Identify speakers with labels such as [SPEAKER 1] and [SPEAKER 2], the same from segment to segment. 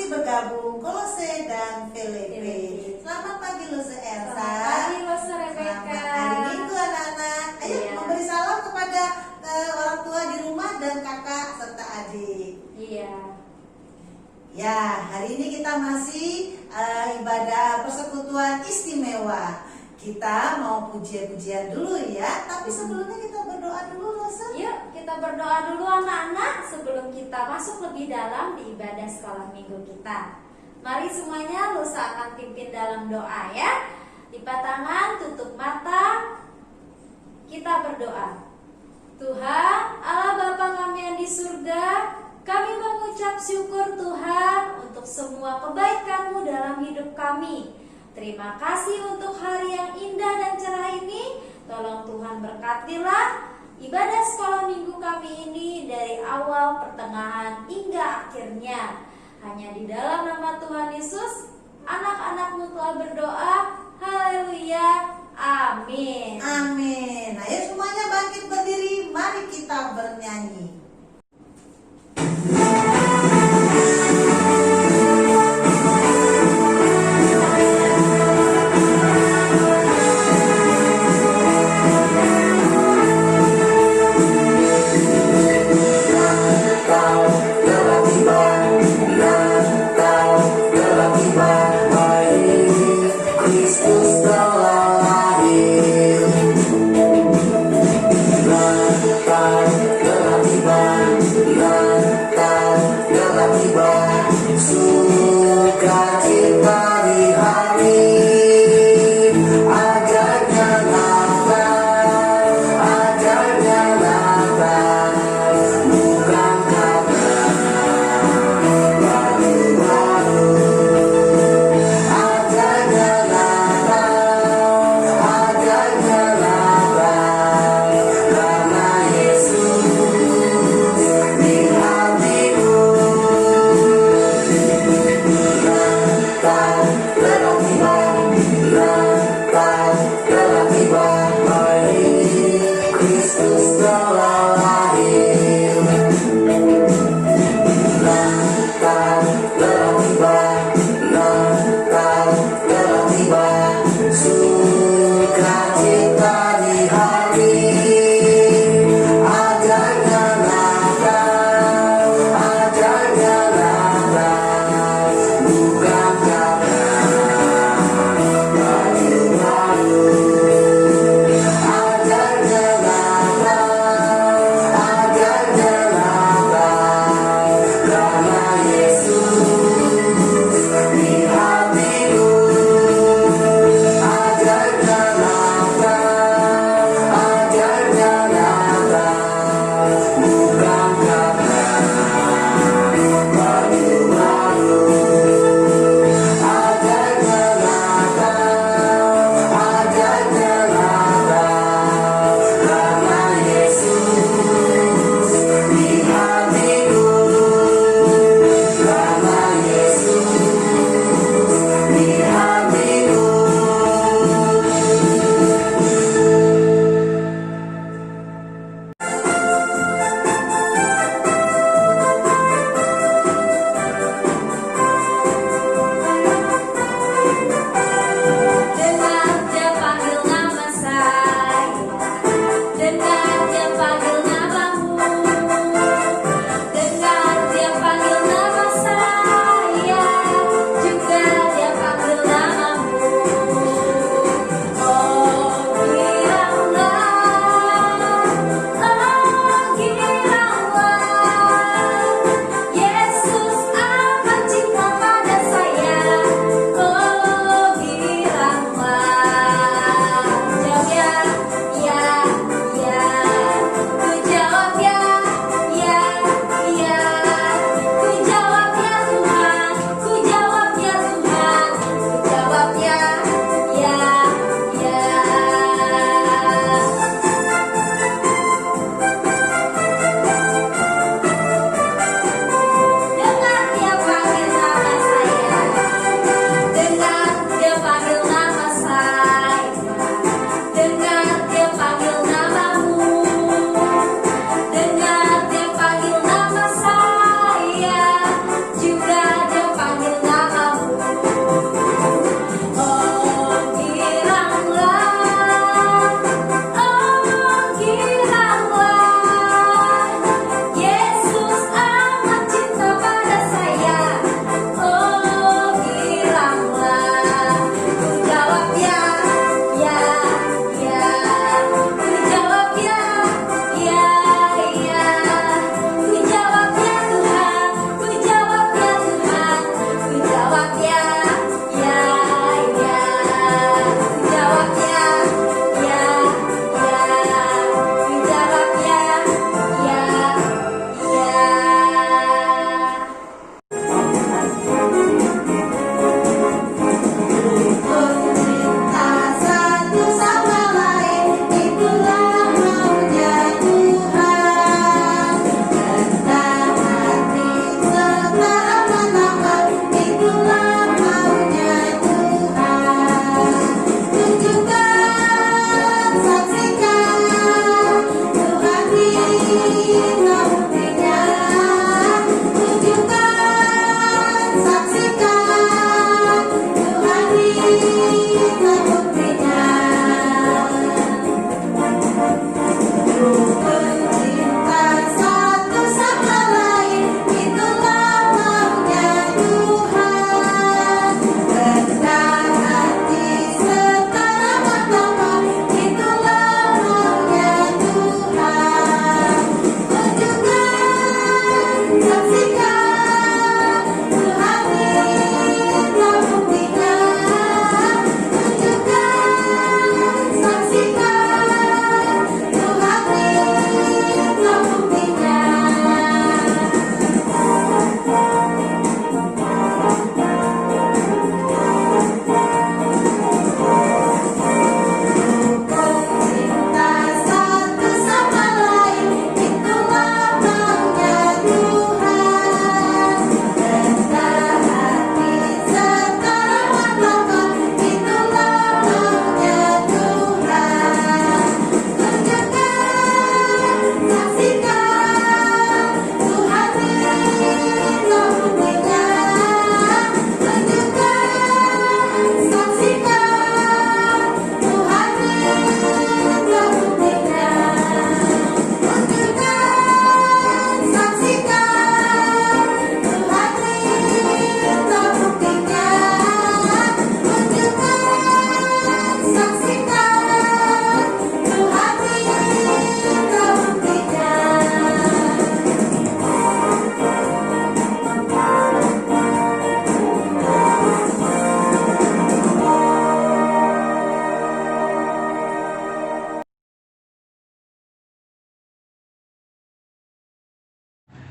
[SPEAKER 1] bergabung Kolose dan Filipi. Selamat pagi Luse Elsa.
[SPEAKER 2] Selamat pagi Luse Rebecca.
[SPEAKER 1] Selamat hari Minggu anak-anak. Ayo memberi salam kepada orang tua di rumah dan kakak serta adik.
[SPEAKER 2] Iya.
[SPEAKER 1] Ya, hari ini kita masih ibadah persekutuan istimewa. Kita mau pujian-pujian dulu ya, tapi sebelumnya kita berdoa dulu Luse.
[SPEAKER 2] Yuk kita berdoa dulu anak-anak sebelum kita masuk lebih dalam di ibadah sekolah minggu kita. Mari semuanya Luse akan pimpin dalam doa ya. Lipat tangan, tutup mata. Kita berdoa. Tuhan, Allah Bapa kami yang di surga, kami mengucap syukur Tuhan untuk semua kebaikan-Mu dalam hidup kami. Terima kasih untuk hari yang indah dan cerah ini. Tolong Tuhan berkatilah ibadah sekolah minggu kami ini dari awal, pertengahan, hingga akhirnya. Hanya di dalam nama Tuhan Yesus, anak-anak-Mu telah berdoa. Haleluya. Amin.
[SPEAKER 1] Amin. Ayo semuanya bangkit berdiri, mari kita bernyanyi.
[SPEAKER 3] Tiba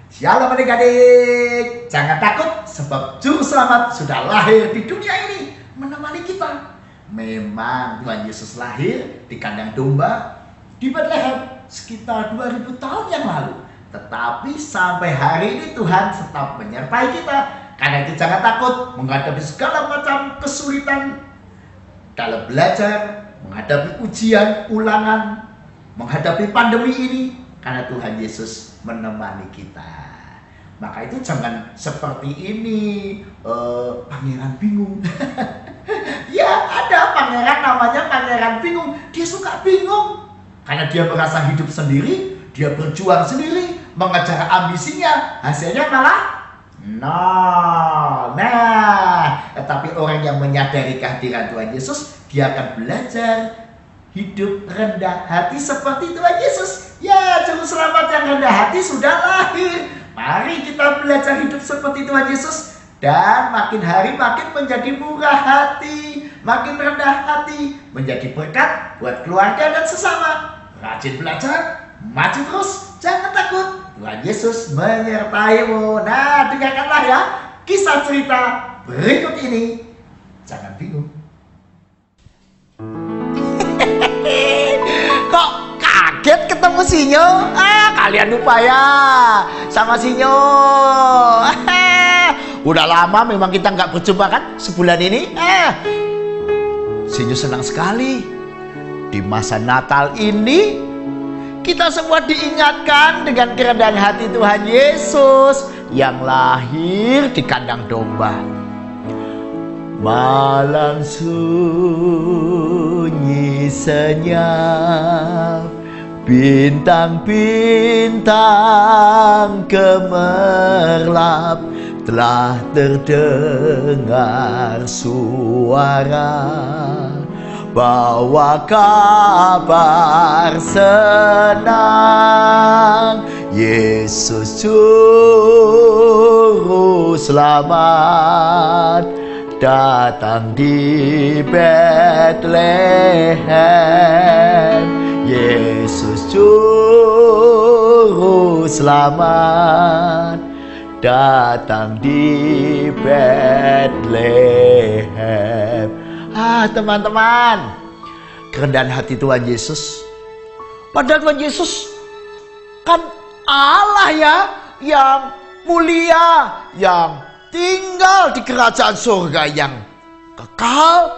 [SPEAKER 3] Shalom adik-adik, jangan takut sebab Juru Selamat sudah lahir di dunia ini menemani kita. Memang Tuhan Yesus lahir di kandang domba di Bethlehem sekitar 2000 tahun yang lalu. Tetapi sampai hari ini Tuhan tetap menyertai kita. Karena itu jangan takut menghadapi segala macam kesulitan dalam belajar, menghadapi ujian, ulangan, menghadapi pandemi ini. Karena Tuhan Yesus menemani kita. Maka itu jangan seperti ini, pangeran bingung. Ya ada pangeran namanya pangeran bingung. Dia suka bingung. Karena dia merasa hidup sendiri, dia berjuang sendiri, mengejar ambisinya, hasilnya malah nol. Nah, tetapi orang yang menyadari kehadiran Tuhan Yesus, dia akan belajar hidup rendah hati seperti Tuhan Yesus. Ya, Juru Selamat yang rendah hati sudah lahir. Mari kita belajar hidup seperti Tuhan Yesus. Dan makin hari makin menjadi murah hati, makin rendah hati, menjadi berkat buat keluarga dan sesama. Rajin belajar, maju terus, jangan takut. Tuhan Yesus menyertaimu. Nah, dengarkanlah ya kisah cerita berikut ini. Jangan bingung. Kok kaget ketemu Sinyo? Kalian lupa ya sama Sinyo. Udah lama memang kita nggak berjumpa kan sebulan ini. Sinyo senang sekali di masa Natal ini kita semua diingatkan dengan kerendahan hati Tuhan Yesus yang lahir di kandang domba. Malam sunyi senyap, bintang-bintang gemerlap, telah terdengar suara bawa kabar senang. Yesus Juru Selamat datang di Bethlehem. Yesus Juru Selamat datang di Bethlehem. Teman-teman, kerendahan hati Tuhan Yesus. Padahal Tuhan Yesus kan Allah ya, yang mulia, yang tinggal di kerajaan surga yang kekal.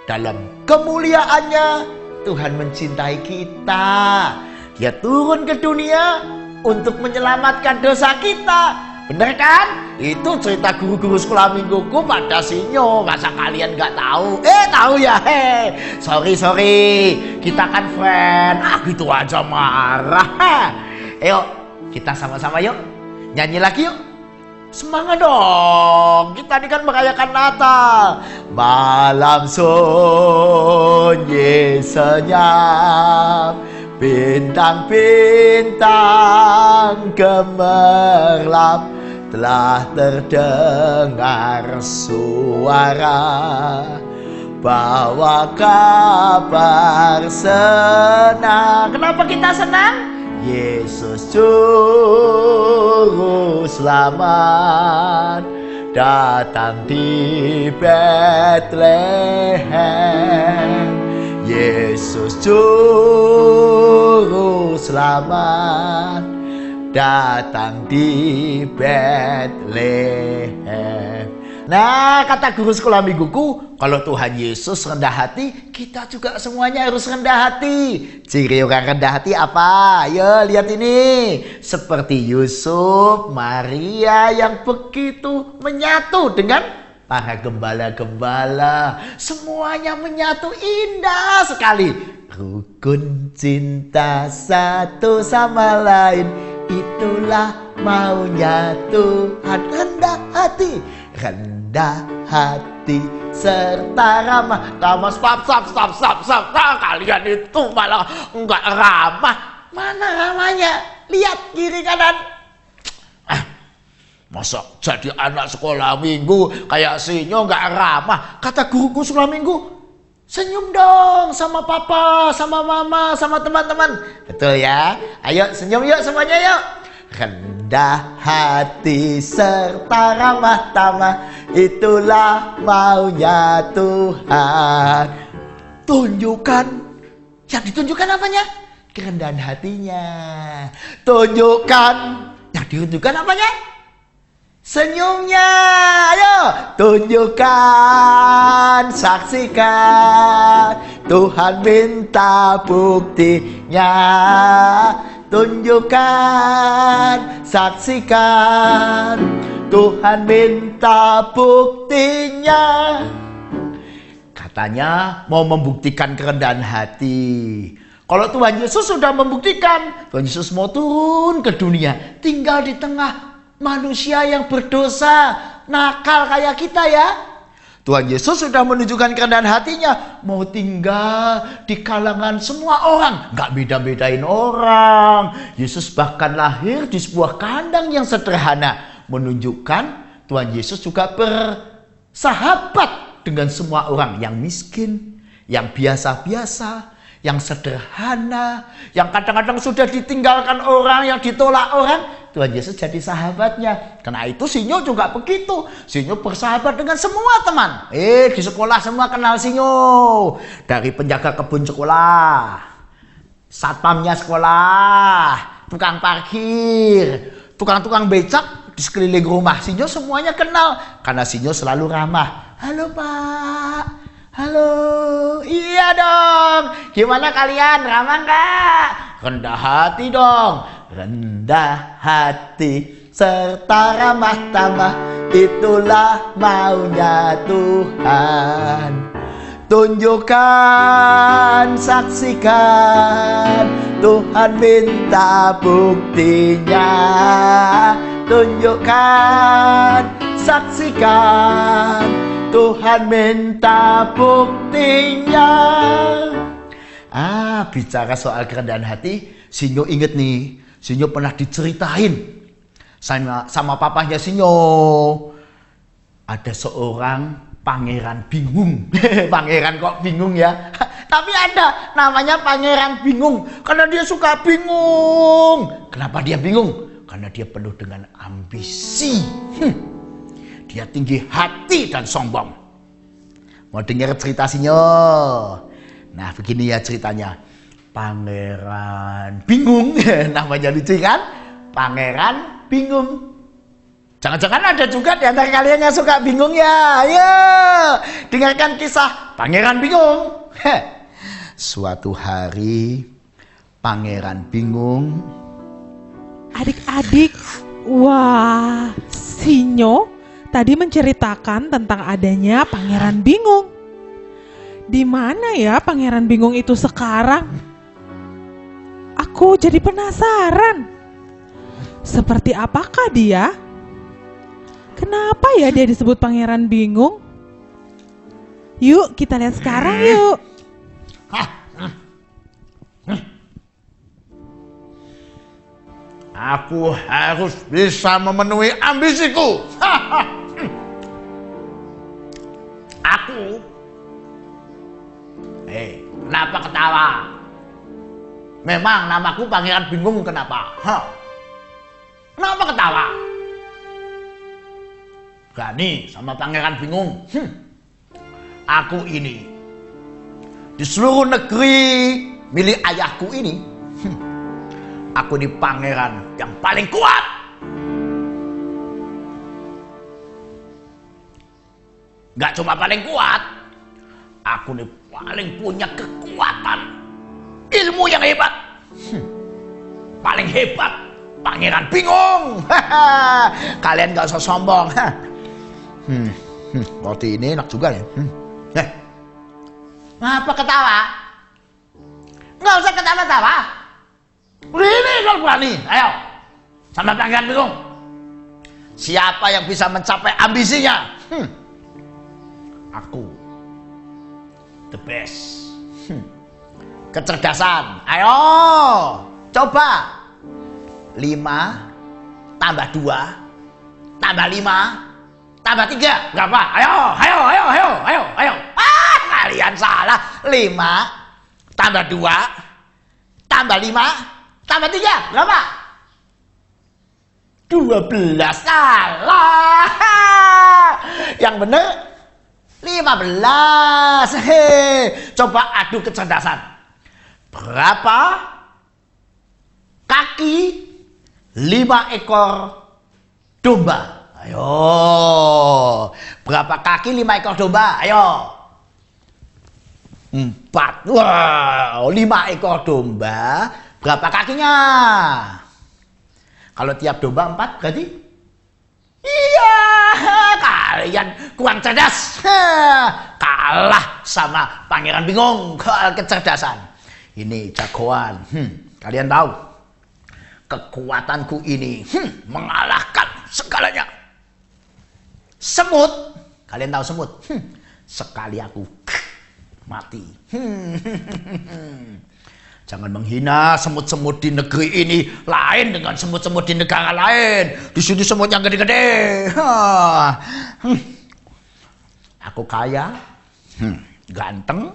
[SPEAKER 3] Dalam kemuliaannya Tuhan mencintai kita. Dia turun ke dunia untuk menyelamatkan dosa kita. Bener kan? Itu cerita guru-guru sekolah mingguku pada Sinyo. Masa kalian gak tahu? Tahu ya? Sorry. Kita kan friend. Gitu aja marah. Ayo, kita sama-sama yuk. Nyanyi lagi yuk. Semangat dong. Kita ini kan merayakan Natal. Malam sunyi senyap, bintang-bintang gemerlap, telah terdengar suara bawa kabar senang. Kenapa kita senang? Yesus Juru Selamat datang di Bethlehem. Yesus Juru Selamat datang di Bethlehem. Nah, kata guru sekolah mingguku, kalau Tuhan Yesus rendah hati, kita juga semuanya harus rendah hati. Ciri orang rendah hati apa? Ayo lihat ini. Seperti Yusuf, Maria yang begitu menyatu dengan para gembala-gembala. Semuanya menyatu indah sekali. Rukun cinta satu sama lain, itulah maunya Tuhan. Rendah hati, rendah hati serta ramah. Stop. Nah, kalian itu malah enggak ramah. Mana ramahnya? Lihat kiri kanan. Masa jadi anak sekolah minggu kayak Sinyo enggak ramah? Kata guruku sekolah minggu, senyum dong sama papa, sama mama, sama teman-teman. Betul ya? Ayo senyum yuk semuanya yuk. rendah hati serta ramah tamah, itulah maunya Tuhan. Tunjukkan, yang ditunjukkan apanya? Kerendahan hatinya. Tunjukkan, yang ditunjukkan apanya? Senyumnya. Ayo, tunjukkan, saksikan. Tuhan minta buktinya. Tunjukkan, saksikan. Tuhan minta buktinya. Katanya mau membuktikan kerendahan hati. Kalau Tuhan Yesus sudah membuktikan, Tuhan Yesus mau turun ke dunia, tinggal di tengah manusia yang berdosa, nakal kayak kita ya. Tuhan Yesus sudah menunjukkan kerendahan hatinya, mau tinggal di kalangan semua orang, nggak beda-bedain orang. Yesus bahkan lahir di sebuah kandang yang sederhana, menunjukkan Tuhan Yesus juga bersahabat dengan semua orang yang miskin, yang biasa-biasa, yang sederhana, yang kadang-kadang sudah ditinggalkan orang, yang ditolak orang. Tuhan Yesus jadi sahabatnya. Karena itu Sinyo juga begitu. Sinyo bersahabat dengan semua teman. Di sekolah semua kenal Sinyo. Dari penjaga kebun sekolah, satpamnya sekolah, tukang parkir, tukang-tukang becak di sekeliling rumah Sinyo semuanya kenal. Karena Sinyo selalu ramah. Halo Pak, halo, iya dong. Gimana kalian, ramah nggak? Rendah hati dong. Rendah hati serta ramah tamah, itulah maunya Tuhan. Tunjukkan, saksikan, Tuhan minta buktinya. Tunjukkan, saksikan, Tuhan minta buktinya. Bicara soal kerendahan hati, Sinyo inget nih, Sinyo pernah diceritain sama papahnya Sinyo. Ada seorang pangeran bingung. Pangeran kok bingung ya? Tapi ada namanya pangeran bingung karena dia suka bingung. Kenapa dia bingung? Karena dia penuh dengan ambisi. Dia tinggi hati dan sombong. Mau dengar cerita Sinyo? Nah begini ya ceritanya. Pangeran bingung. Namanya lucu kan? Pangeran bingung. Jangan-jangan ada juga di antara kalian yang suka bingung ya. Ayo dengarkan kisah Pangeran bingung. Suatu hari Pangeran bingung.
[SPEAKER 4] Adik-adik, wah, Sinyo tadi menceritakan tentang adanya Pangeran bingung. Di mana ya Pangeran bingung itu sekarang? Aku jadi penasaran. Seperti apakah dia? Kenapa ya dia disebut Pangeran bingung? Yuk kita lihat sekarang yuk.
[SPEAKER 3] Aku harus bisa memenuhi ambisiku. Aku. Kenapa ketawa? Memang namaku Pangeran bingung, kenapa? Kenapa ketawa? Berani sama Pangeran bingung. Aku ini di seluruh negeri milik ayahku ini, aku ini pangeran yang paling kuat. Gak cuma paling kuat, aku ini paling punya kekuatan, ilmu yang hebat. Paling hebat, Pangeran bingung. Kalian gak usah sombong. Roti ini enak juga ya. Ngapa ketawa? Gak usah ketawa-tawa. Ini kalau berani, ayo sama Pangeran bingung. Siapa yang bisa mencapai ambisinya? Aku the best. Kecerdasan, ayo coba. 5 tambah 2 tambah 5 tambah 3 berapa? Ayo. Kalian salah. 5 tambah 2 tambah 5 tambah 3 berapa? 12. Salah. Yang benar 15. Coba adu kecerdasan. Berapa kaki 5 ekor domba? Ayo. Berapa kaki 5 ekor domba? Ayo. 4. Wow, 5 ekor domba. Berapa kakinya? Kalau tiap domba 4 berarti? Iya, kalian kurang cerdas. Kalah sama Pangeran Bingung kecerdasan. Ini jagoan. Kalian tahu, kekuatanku ini mengalahkan segalanya. Semut, kalian tahu semut? Sekali aku mati. Jangan menghina semut-semut di negeri ini lain dengan semut-semut di negara lain. Di sini semut yang gede-gede. Aku kaya, ganteng,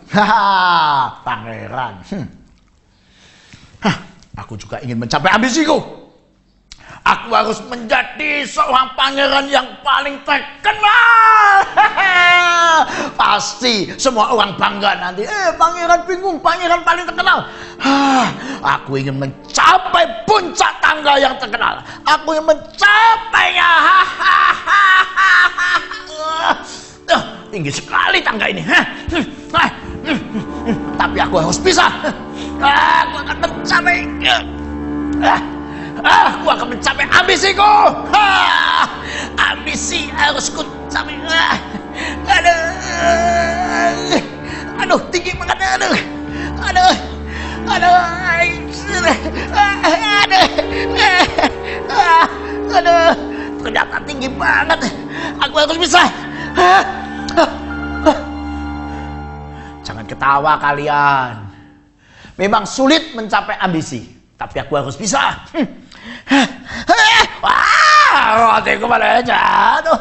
[SPEAKER 3] pangeran. Aku juga ingin mencapai ambisiku. Aku harus menjadi seorang pangeran yang paling terkenal. Pasti semua orang bangga nanti. Pangeran Bingung, pangeran paling terkenal. Aku ingin mencapai puncak tangga yang terkenal. Aku ingin mencapainya. Tinggi sekali tangga ini. Tapi aku harus bisa. Aku akan mencapai. Aku akan mencapai ambisiku. Ambisi harus ku capai. Aduh, tinggi banget. Aduh, ternyata tinggi banget. Aku harus bisa. Jangan ketawa kalian. Memang sulit mencapai ambisi, tapi aku harus bisa. Wah, rotiku pada jatuh.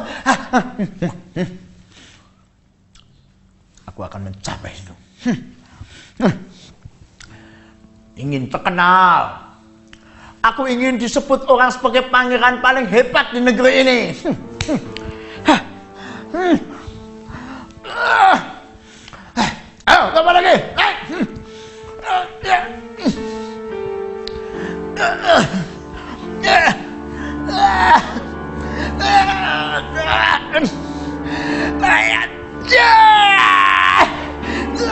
[SPEAKER 3] Aku akan mencapai itu. Ingin terkenal. Aku ingin disebut orang sebagai pangeran paling hebat di negeri ini. Ayo, coba lagi.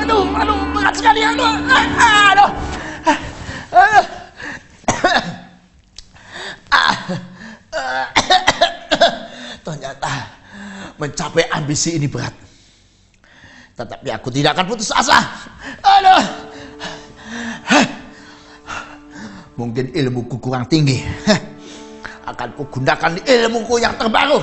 [SPEAKER 3] Aduh, berat sekali. Ternyata mencapai ambisi ini berat. Tetapi aku tidak akan putus asa. Mungkin ilmuku kurang tinggi. Akan kugunakan ilmuku yang terbaru.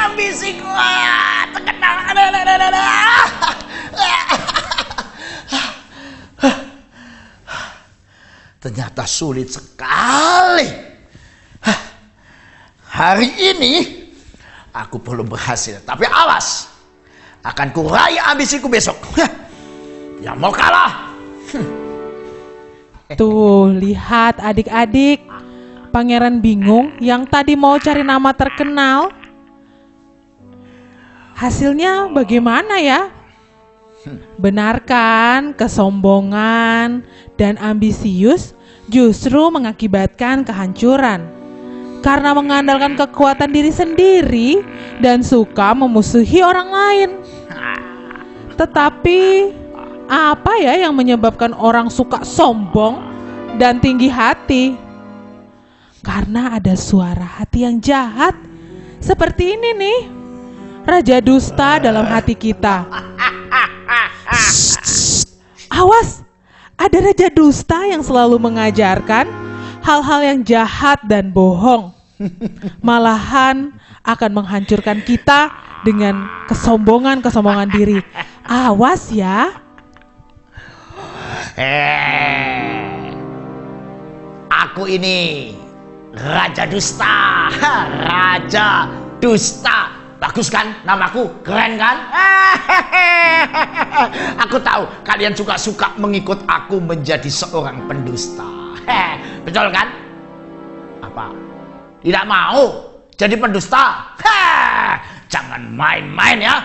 [SPEAKER 3] Ambisi kuat terkenal. Ternyata sulit sekali. Hari ini aku belum berhasil, tapi awas, akan kurai ambisiku besok. Yang mau kalah.
[SPEAKER 4] Tuh, lihat adik-adik. Pangeran Bingung yang tadi mau cari nama terkenal, hasilnya bagaimana ya? Benarkan kesombongan dan ambisius justru mengakibatkan kehancuran karena mengandalkan kekuatan diri sendiri dan suka memusuhi orang lain. Tetapi apa ya yang menyebabkan orang suka sombong dan tinggi hati? Karena ada suara hati yang jahat. Seperti ini nih, raja dusta dalam hati kita. Awas, ada raja dusta yang selalu mengajarkan hal-hal yang jahat dan bohong. Malahan akan menghancurkan kita dengan kesombongan diri. Awas ya.
[SPEAKER 3] Aku ini Raja Dusta. Raja Dusta. Bagus kan namaku? Keren kan? Aku tahu kalian juga suka mengikut aku menjadi seorang pendusta. Betul kan? Apa? Tidak mau jadi pendusta? Jangan main-main ya.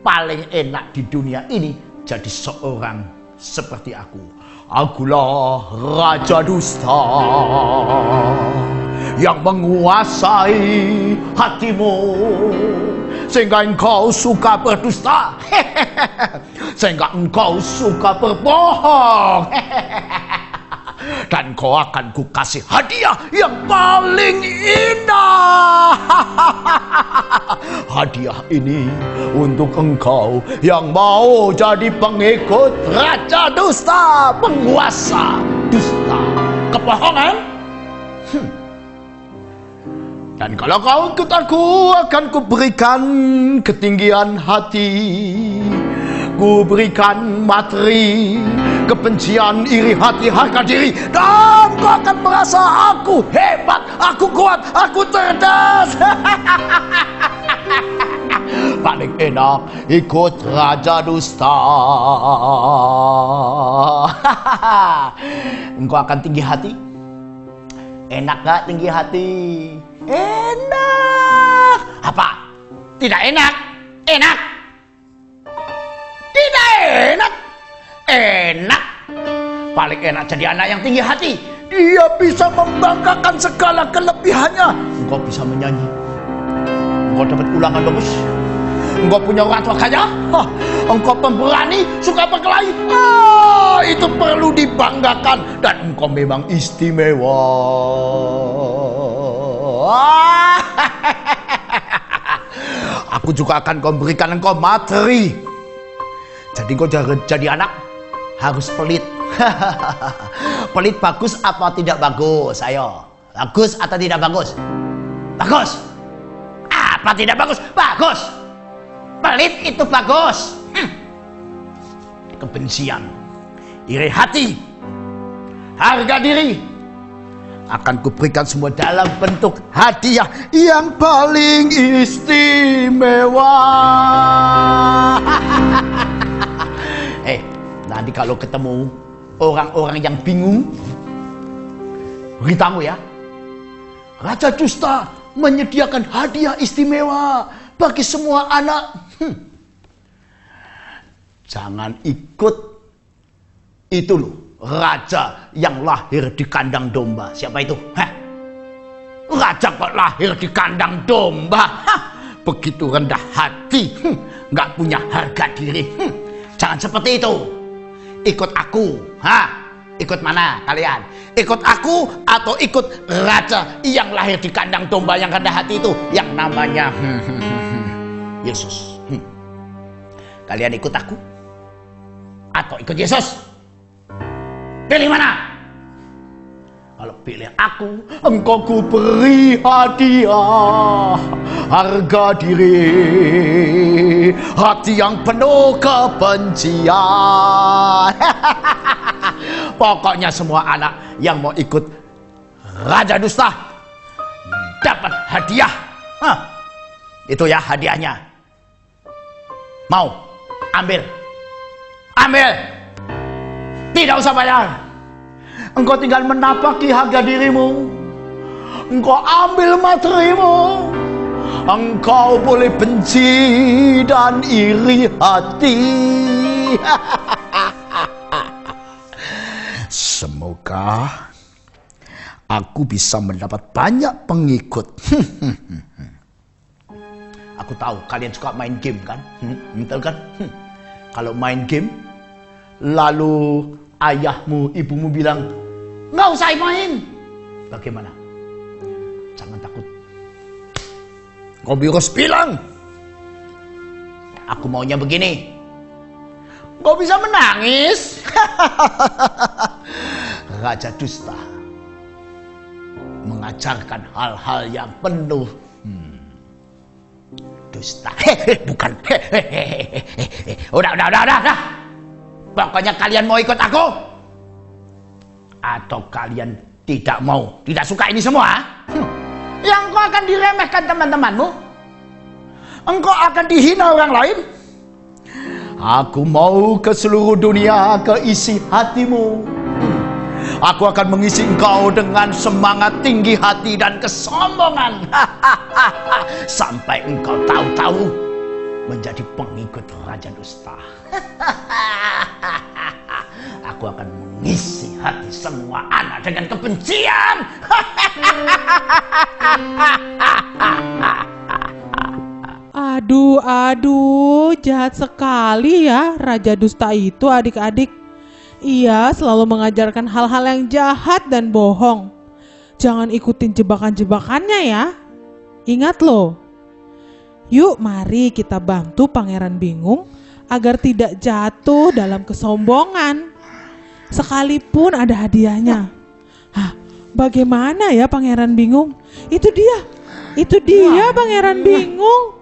[SPEAKER 3] Paling enak di dunia ini jadi seorang seperti aku. Akulah Raja Dusta yang menguasai hatimu sehingga engkau suka berdusta, sehingga engkau suka berbohong, dan kau akan kukasih hadiah yang paling indah. Hadiah ini untuk engkau yang mau jadi pengikut Raja Dusta, penguasa dusta kebohongan. Dan kalau kau ikut aku, akan kuberikan ketinggian hati, kuberikan materi, kebencian, iri hati, harga diri, dan kau akan merasa aku hebat, aku kuat, aku cerdas. Paling enak ikut Raja Dusta. Engkau akan tinggi hati. Enak gak tinggi hati? Enak. Apa? Tidak enak? Enak. Tidak enak. Enak. Paling enak jadi anak yang tinggi hati. Dia bisa membanggakan segala kelebihannya. Engkau bisa menyanyi. Engkau dapat ulangan bagus. Engkau punya orang tua kaya. Engkau pemberani, suka berkelahi. Itu perlu dibanggakan. Dan engkau memang istimewa. Aku juga akan memberikan engkau materi. Jadi engkau jadi anak harus pelit. Pelit bagus apa tidak bagus? Ayo, bagus atau tidak bagus? Bagus. Apa tidak bagus? Bagus. Pelit itu bagus. Kebencian, iri hati, harga diri akan kuberikan semua dalam bentuk hadiah yang paling istimewa. Nanti kalau ketemu orang-orang yang bingung, beritamu ya, Raja Dusta menyediakan hadiah istimewa bagi semua anak. Jangan ikut itu loh, raja yang lahir di kandang domba. Siapa itu? Raja kok lahir di kandang domba? Begitu rendah hati, nggak punya harga diri. Jangan seperti itu. Ikut aku. Ikut mana kalian? Ikut aku atau ikut raja yang lahir di kandang domba yang rendah hati itu, yang namanya Yesus. Kalian ikut aku atau ikut Yesus? Pilih mana? Kalau pilih aku, engkau ku beri hadiah harga diri, hati yang penuh kebencian. Pokoknya semua anak yang mau ikut Raja Dusta dapat hadiah. Itu ya hadiahnya. Mau? Ambil. Ambil. Tidak usah bayar. Engkau tinggal menapaki harga dirimu. Engkau ambil materimu. Engkau boleh benci dan iri hati. Semoga aku bisa mendapat banyak pengikut. Aku tahu kalian suka main game kan? Betul kan? Kalau main game, lalu ayahmu, ibumu bilang, nggak usah main. Bagaimana? Jangan takut. Kau harus bilang, aku maunya begini. Kau bisa menangis. Raja Dusta mengajarkan hal-hal yang penuh dusta. Bukan. Udah. Pokoknya kalian mau ikut aku atau kalian tidak suka ini semua, yang engkau akan diremehkan teman-temanmu, engkau akan dihina orang lain. Aku mau ke seluruh dunia, ke isi hatimu. Aku akan mengisi engkau dengan semangat tinggi hati dan kesombongan. Sampai engkau tahu-tahu menjadi pengikut Raja Dusta. Aku akan mengisi hati semua anak dengan kebencian.
[SPEAKER 4] Aduh, jahat sekali ya Raja Dusta itu adik-adik. Ia selalu mengajarkan hal-hal yang jahat dan bohong. Jangan ikutin jebakan-jebakannya ya. Ingat loh. Yuk mari kita bantu Pangeran Bingung agar tidak jatuh dalam kesombongan. Sekalipun ada hadiahnya. Hah, bagaimana ya Pangeran Bingung? Itu dia Pangeran Bingung.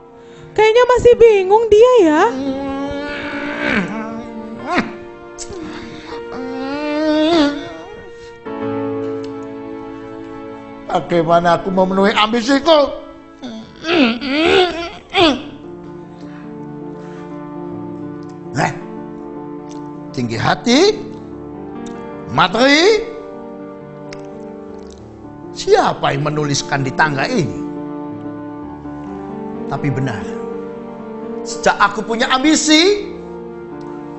[SPEAKER 4] Kayaknya masih bingung dia ya.
[SPEAKER 3] Bagaimana aku memenuhi ambisiku? Tinggi hati, materi. Siapa yang menuliskan di tangga ini? Tapi benar, sejak aku punya ambisi,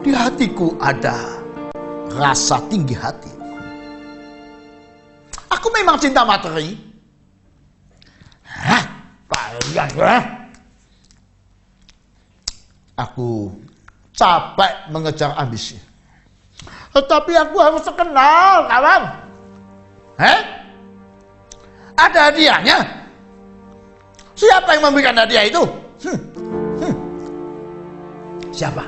[SPEAKER 3] di hatiku ada rasa tinggi hati. Aku memang cinta materi. Kalian ya. Aku capek mengejar ambisi. Tetapi aku harus terkenal, kawan. Ada hadiahnya. Siapa yang memberikan hadiah itu? Siapa?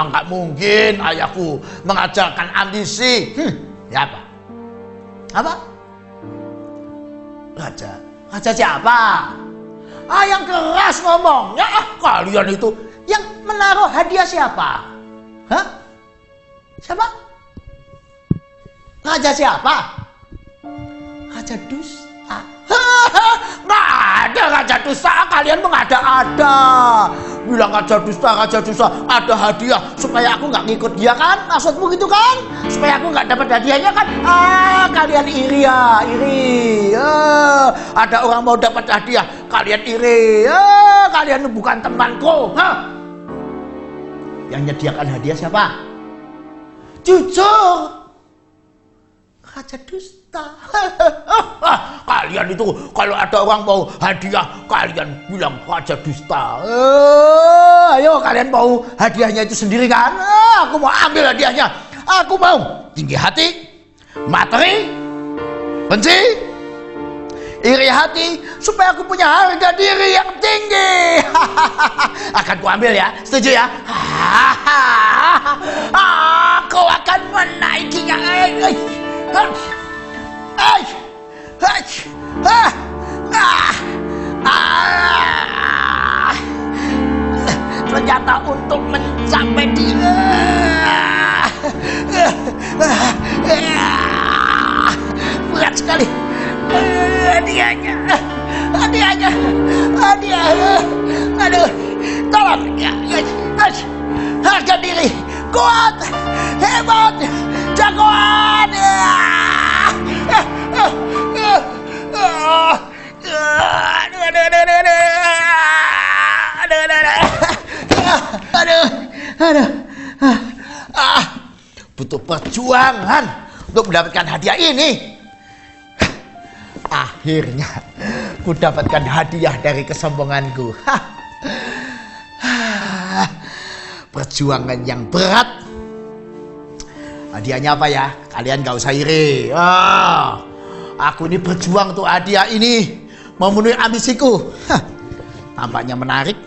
[SPEAKER 3] Nggak mungkin ayahku mengajarkan ambisi. Siapa? Apa? Raja siapa? Yang keras ngomongnya. Kalian itu yang menaruh hadiah siapa? Siapa? Raja siapa? Raja Dusta. Nggak ada Raja Dusta, kalian mengada-ada. Bilang Raja Dusta, ada hadiah supaya aku nggak ngikut dia kan? Maksudmu gitu kan? Supaya aku nggak dapat hadiahnya kan? Kalian iri ya, iri. Ada orang mau dapat hadiah, kalian iri. Kalian bukan temanku. Yang menyediakan hadiah siapa? Jujur, Raja Dusta. Kalian itu kalau ada orang mau hadiah, kalian bilang Raja Dusta. Ayo kalian mau hadiahnya itu sendiri kan? Aku mau ambil hadiahnya. Aku mau tinggi hati, materi, benci, iri hati, supaya aku punya harga diri yang tinggi. Akan ku ambil ya, setuju ya? Aku akan menaikinya. Ternyata untuk mencapai dia berat sekali. Hadiahnya. Aduh, tolong ya. Harga diri kuat, hebat, jagoan. Butuh perjuangan untuk mendapatkan hadiah ini. Akhirnya ku dapatkan hadiah dari kesombonganku. Perjuangan yang berat. Hadiahnya apa ya? Kalian gak usah iri. Aku ini berjuang untuk hadiah ini, memenuhi ambisiku. Tampaknya menarik.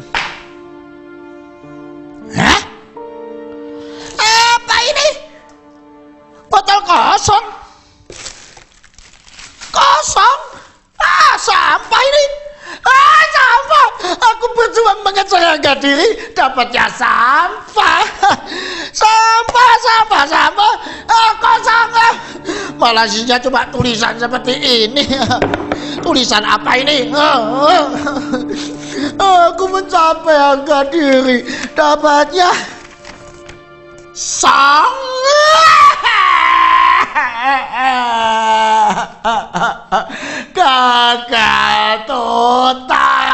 [SPEAKER 3] Apa ini? Botol kosong. Sampah ini. Sampah. Aku berjuang mengejar harga diri, dapatnya sampah. Sampah. sama kosong. Malah isinya cuma tulisan seperti ini. Tulisan apa ini? Aku mencapai harga diri, dapatnya sang gagal total.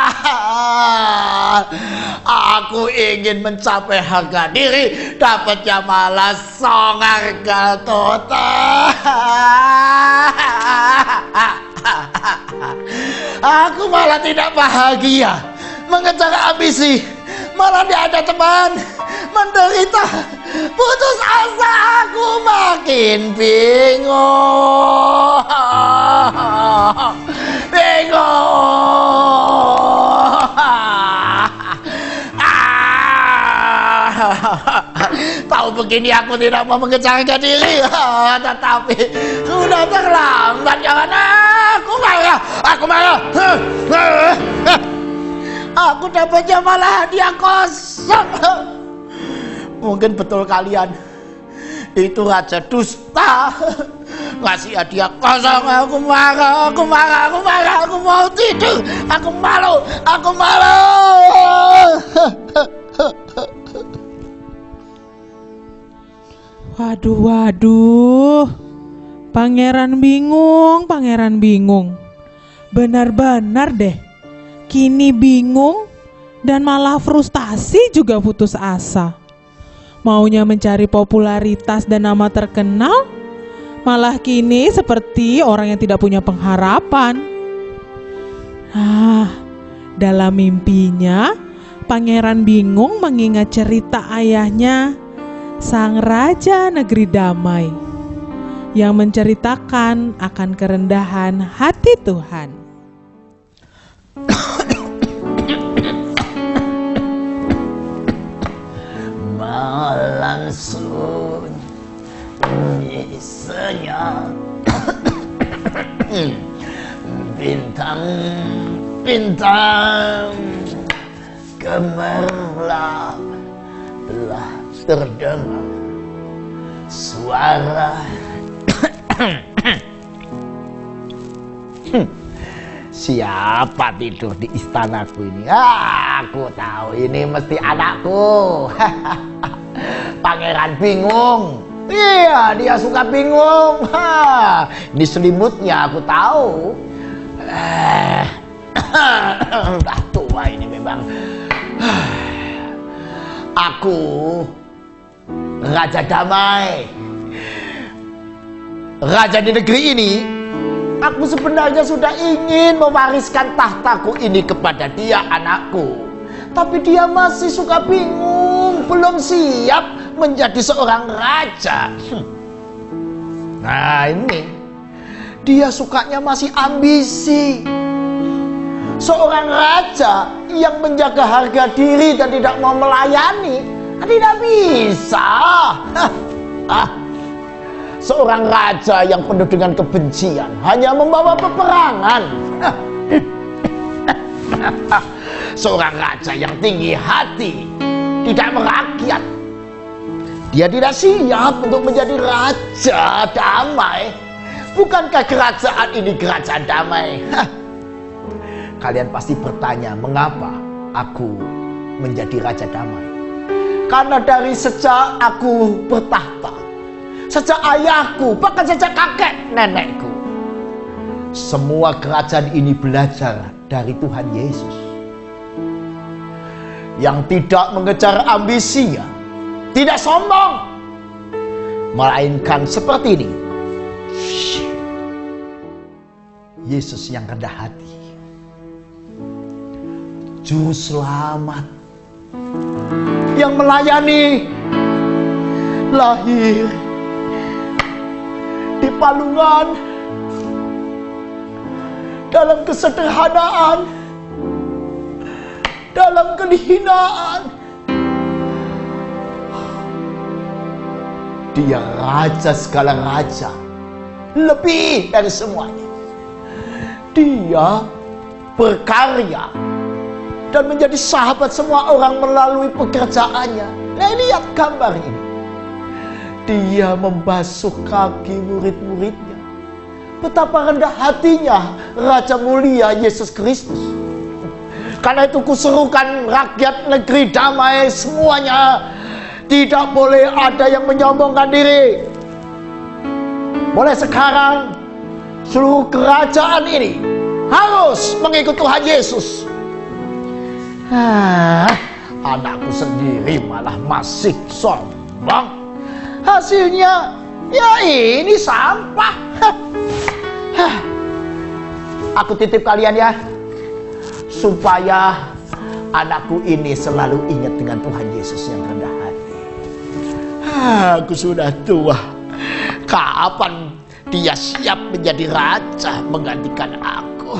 [SPEAKER 3] Aku ingin mencapai harga diri, dapatnya malah song gagal total. Aku malah tidak bahagia, mengejar ambisi, malah tidak ada teman, menderita, putus asa, aku makin bingung. Tahu begini aku tidak mau mengejar harga diri, tetapi sudah terlambat. Jangan, aku marah. Aku dapatnya malah hadiah kosong. Mungkin betul kalian, itu raja dusta, ngasih hadiah kosong. Aku marah, aku mau tidur, aku malu.
[SPEAKER 4] Waduh. Pangeran bingung. Benar-benar deh. Kini bingung dan malah frustasi juga putus asa. Maunya mencari popularitas dan nama terkenal, malah kini seperti orang yang tidak punya pengharapan. Dalam mimpinya, Pangeran bingung mengingat cerita ayahnya, sang raja negeri damai, yang menceritakan akan kerendahan hati Tuhan.
[SPEAKER 3] Malam sunyi senyap, bintang gemerlap, telah terdengar suara siapa tidur di istanaku ini? Aku tahu ini mesti anakku. Pangeran bingung. Iya, dia suka bingung. Ini selimutnya aku tahu. Udah tua ini memang. Aku raja damai, raja di negeri ini. Aku sebenarnya sudah ingin mewariskan tahtaku ini kepada dia, anakku. Tapi dia masih suka bingung, belum siap menjadi seorang raja. Nah ini, dia sukanya masih ambisi. Seorang raja yang menjaga harga diri dan tidak mau melayani, tidak bisa. Seorang raja yang penuh dengan kebencian, hanya membawa peperangan. Seorang raja yang tinggi hati, tidak merakyat. Dia tidak siap untuk menjadi raja damai. Bukankah kerajaan ini kerajaan damai? Kalian pasti bertanya, mengapa aku menjadi raja damai? Karena dari sejak aku bertahta, sejak ayahku, bahkan sejak kakek nenekku, semua kerajaan ini belajar dari Tuhan Yesus, yang tidak mengejar ambisinya, tidak sombong, melainkan seperti ini, Yesus yang rendah hati, juru selamat, yang melayani, lahir di palungan, dalam kesederhanaan, dalam kehinaan. Dia raja segala raja, lebih dari semuanya. Dia berkarya dan menjadi sahabat semua orang melalui pekerjaannya. Nah, lihat gambar ini. Dia membasuh kaki murid-muridnya. Betapa rendah hatinya Raja mulia Yesus Kristus. Karena itu kuserukan rakyat negeri damai semuanya. Tidak boleh ada yang menyombongkan diri. Mulai sekarang seluruh kerajaan ini harus mengikut Tuhan Yesus. Anakku sendiri malah masih sombong. Hasilnya ya ini sampah. Aku titip kalian ya, supaya anakku ini selalu ingat dengan Tuhan Yesus yang rendah hati. Aku sudah tua. Kapan dia siap menjadi raja menggantikan aku?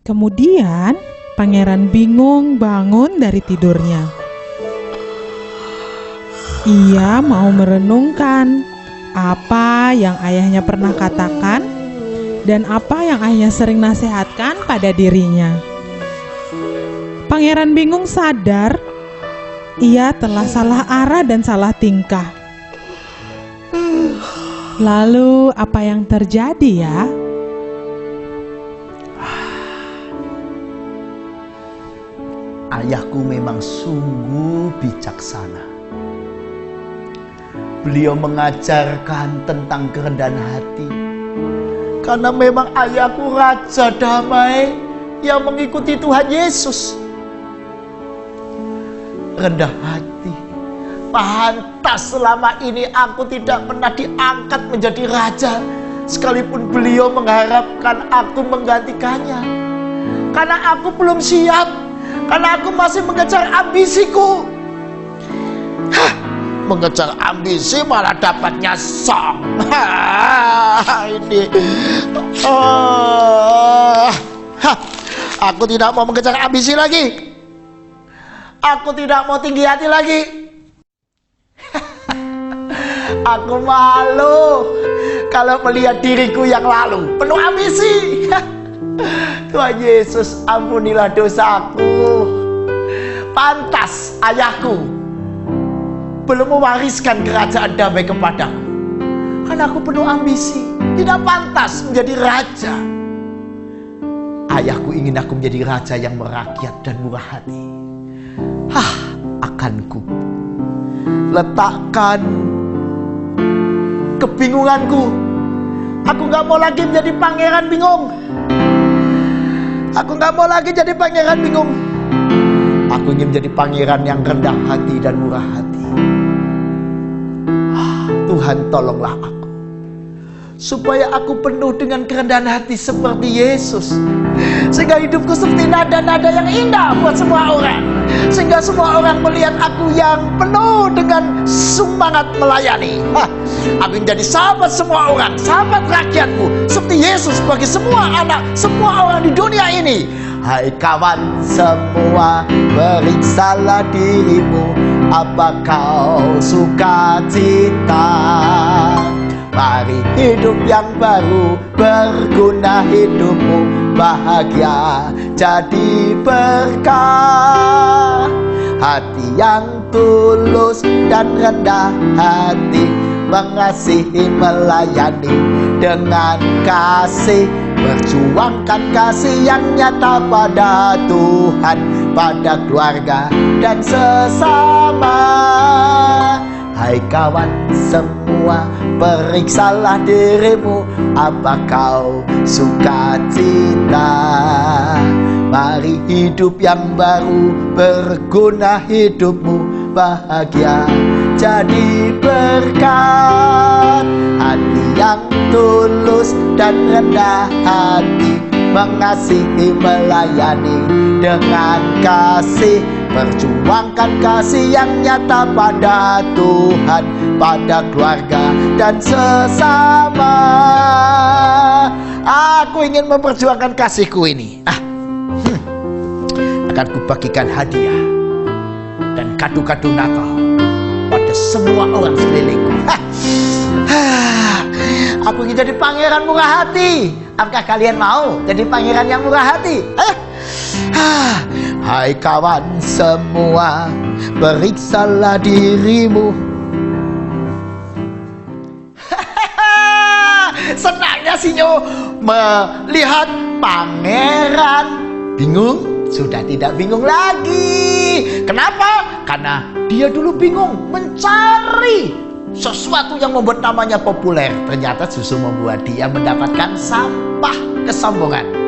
[SPEAKER 4] Kemudian pangeran bingung bangun dari tidurnya. Ia mau merenungkan apa yang ayahnya pernah katakan dan apa yang ayahnya sering nasihatkan pada dirinya. Pangeran bingung sadar ia telah salah arah dan salah tingkah. Lalu apa yang terjadi ya?
[SPEAKER 3] Ayahku memang sungguh bijaksana. Beliau mengajarkan tentang kerendahan hati. Karena memang ayahku raja damai yang mengikuti Tuhan Yesus. Rendah hati. Pantas selama ini aku tidak pernah diangkat menjadi raja, sekalipun beliau mengharapkan aku menggantikannya. Karena aku belum siap. Karena aku masih mengejar ambisiku. Mengejar ambisi malah dapatnya song. Ini. Aku tidak mau mengejar ambisi lagi. Aku tidak mau tinggi hati lagi. Aku malu kalau melihat diriku yang lalu penuh ambisi. Tuhan Yesus, ampunilah dosaku. Pantas ayahku belum mewariskan kerajaan damai kepadaku, karena aku penuh ambisi. Tidak pantas menjadi raja. Ayahku ingin aku menjadi raja yang merakyat dan murah hati. Akanku letakkan kebingunganku. Aku gak mau lagi menjadi pangeran bingung. Aku gak mau lagi jadi pangeran bingung. Aku ingin menjadi pangeran yang rendah hati dan murah hati. Tuhan, tolonglah aku, supaya aku penuh dengan kerendahan hati seperti Yesus. Sehingga hidupku seperti nada-nada yang indah buat semua orang. Sehingga semua orang melihat aku yang penuh dengan semangat melayani. Aku ingin jadi sahabat semua orang, sahabat rakyatmu, seperti Yesus bagi semua anak, semua orang di dunia ini. Hai kawan semua, periksalah dirimu, apa kau suka cita? Mari hidup yang baru, berguna hidupmu, bahagia jadi berkah. Hati yang tulus dan rendah hati, mengasihi, melayani dengan kasih, perjuangkan kasih yang nyata pada Tuhan, pada keluarga dan sesama. Hai kawan semua, periksalah dirimu, apa kau suka cita? Mari hidup yang baru, berguna hidupmu, bahagia jadi berkat. Hati yang tulus dan rendah hati, mengasihi, melayani dengan kasih, perjuangkan kasih yang nyata pada Tuhan, pada keluarga dan sesama. Aku ingin memperjuangkan kasihku ini. Akan kubagikan hadiah dan kado-kado Natal pada semua orang sekelilingku. Aku ingin jadi pangeran murah hati. Apakah kalian mau jadi pangeran yang murah hati? Hai kawan semua, periksalah dirimu. Senangnya Sinyo melihat pangeran. Bingung? Sudah tidak bingung lagi. Kenapa? Karena dia dulu bingung mencari sesuatu yang membuat namanya populer. Ternyata justru membuat dia mendapatkan sampah kesombongan.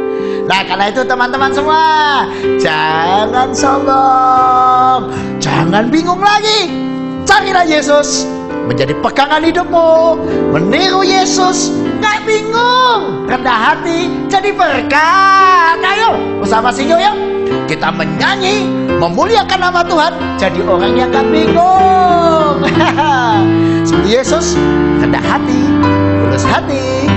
[SPEAKER 3] Nah, karena itu teman-teman semua, jangan sombong, jangan bingung lagi. Carilah Yesus menjadi pegangan hidupmu. Meniru Yesus, gak bingung. Rendah hati jadi berkat. Ayo bersama Sinyo yuk, kita menyanyi memuliakan nama Tuhan, jadi orang yang gak bingung. Seperti Yesus, rendah hati, tulus hati.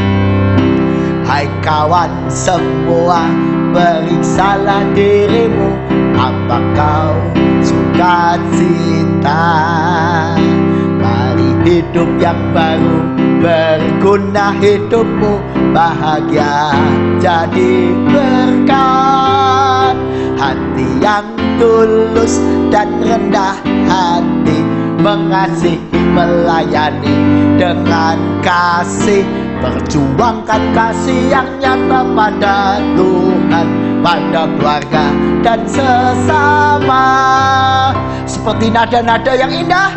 [SPEAKER 3] Hai kawan semua, periksalah dirimu. Apa kau suka cita? Mari hidup yang baru, berguna hidupmu, bahagia jadi berkat. Hati yang tulus dan rendah hati, mengasihi, melayani dengan kasih. Perjuangkan kasih yang nyata pada Tuhan, pada keluarga dan sesama. Seperti nada-nada yang indah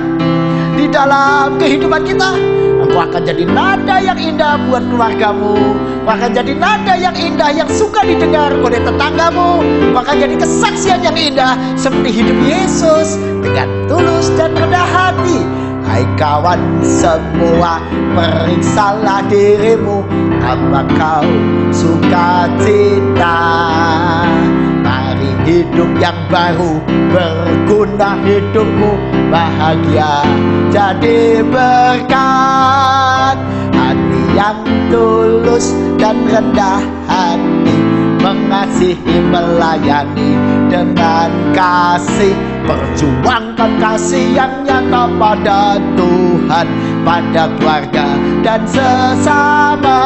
[SPEAKER 3] di dalam kehidupan kita, engkau akan jadi nada yang indah buat keluargamu. Engkau akan jadi nada yang indah yang suka didengar oleh tetanggamu. Engkau akan jadi kesaksian yang indah seperti hidup Yesus dengan tulus dan rendah hati. Hai kawan semua, periksalah dirimu. Apa kau suka cita? Mari hidup yang baru, berguna hidupmu, bahagia jadi berkat. Hati yang tulus dan rendah hati, mengasihi, melayani dengan kasih. Perjuangkan kasih yang nyata pada Tuhan, pada keluarga dan sesama.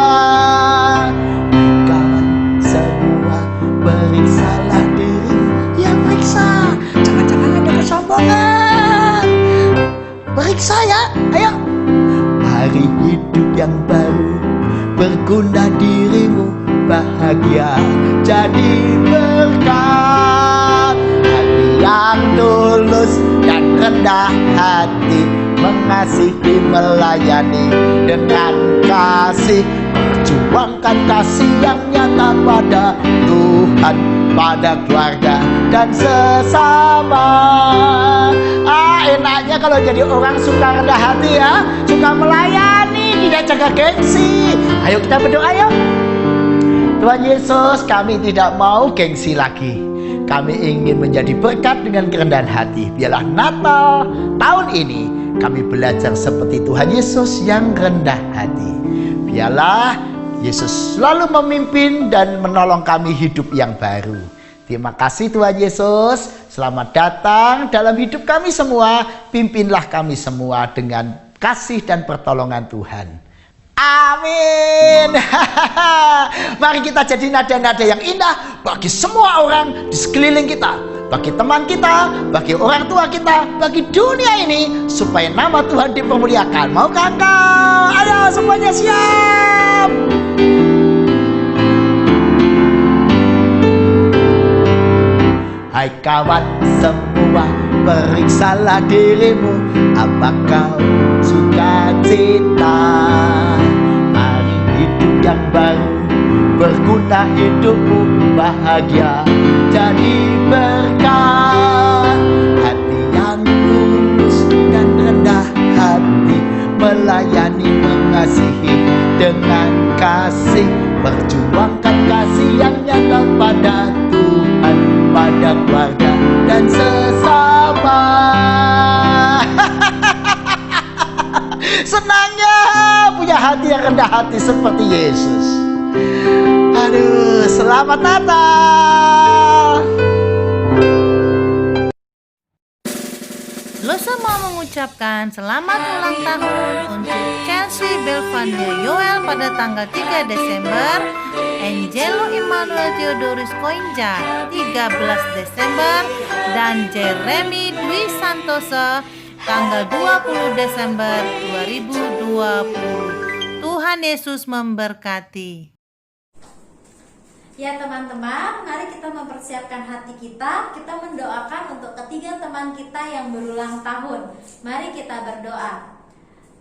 [SPEAKER 3] Kawan semua, periksalah diri. Ya periksa, jangan-jangan ada kesombongan. Periksa ya, ayo. Mari hidup yang baru, berguna dirimu, bahagia jadi berkat. Hati yang tulus dan rendah hati, mengasihi, melayani dengan kasih. Perjuangkan kasih yang nyata pada Tuhan, pada keluarga dan sesama. Enaknya kalau jadi orang suka rendah hati ya, suka melayani, tidak jaga gengsi. Ayo kita berdoa yuk. Tuhan Yesus, kami tidak mau gengsi lagi. Kami ingin menjadi berkat dengan kerendahan hati. Biarlah Natal tahun ini kami belajar seperti Tuhan Yesus yang rendah hati. Biarlah Yesus selalu memimpin dan menolong kami hidup yang baru. Terima kasih Tuhan Yesus. Selamat datang dalam hidup kami semua. Pimpinlah kami semua dengan kasih dan pertolongan Tuhan. Amin. Mari kita jadi nada-nada yang indah bagi semua orang di sekeliling kita, bagi teman kita, bagi orang tua kita, bagi dunia ini, supaya nama Tuhan dipermuliakan. Maukah engkau? Ayo semuanya siap. Hai kawan semua, periksalah dirimu. Apa kau suka cita? Mari hidup yang baru, berguna hidupmu, bahagia jadi berkat. Hati yang tulus dan rendah hati, melayani, mengasihi dengan kasih. Perjuangkan kasih yang nyata pada Tuhan, pada keluarga dan sesama. Senangnya punya hati yang rendah hati seperti Yesus. Aduh, selamat Natal.
[SPEAKER 5] Losa mau mengucapkan selamat ulang tahun untuk Chelsea Belvania Yoel pada tanggal 3 Desember, Angelo Emmanuel Theodorus Koinja 13 Desember, dan Jeremy Dwi Santoso tanggal 20 Desember 2020. Tuhan Yesus memberkati.
[SPEAKER 2] Ya teman-teman, mari kita mempersiapkan hati kita. Kita mendoakan untuk ketiga teman kita yang berulang tahun. Mari kita berdoa.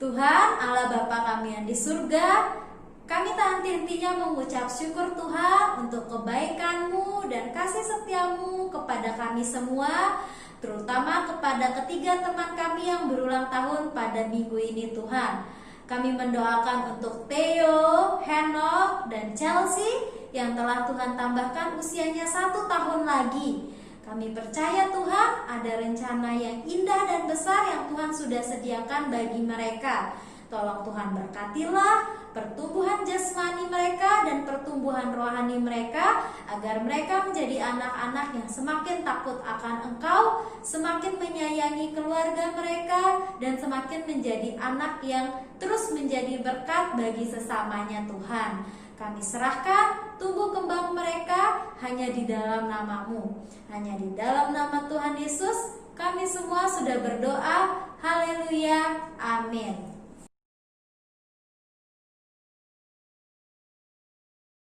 [SPEAKER 2] Tuhan Allah Bapa kami yang di surga, kami tak henti-hentinya mengucap syukur Tuhan untuk kebaikan-Mu dan kasih setia-Mu kepada kami semua, terutama kepada ketiga teman kami yang berulang tahun pada minggu ini Tuhan. Kami mendoakan untuk Theo, Henok, dan Chelsea yang telah Tuhan tambahkan usianya 1 tahun lagi. Kami percaya Tuhan ada rencana yang indah dan besar yang Tuhan sudah sediakan bagi mereka. Tolong Tuhan berkatilah pertumbuhan jasmani mereka dan pertumbuhan rohani mereka, agar mereka menjadi anak-anak yang semakin takut akan Engkau, semakin menyayangi keluarga mereka, dan semakin menjadi anak yang terus menjadi berkat bagi sesamanya Tuhan. Kami serahkan tumbuh kembang mereka hanya di dalam nama-Mu. Hanya di dalam nama Tuhan Yesus kami semua sudah berdoa. Haleluya, amin.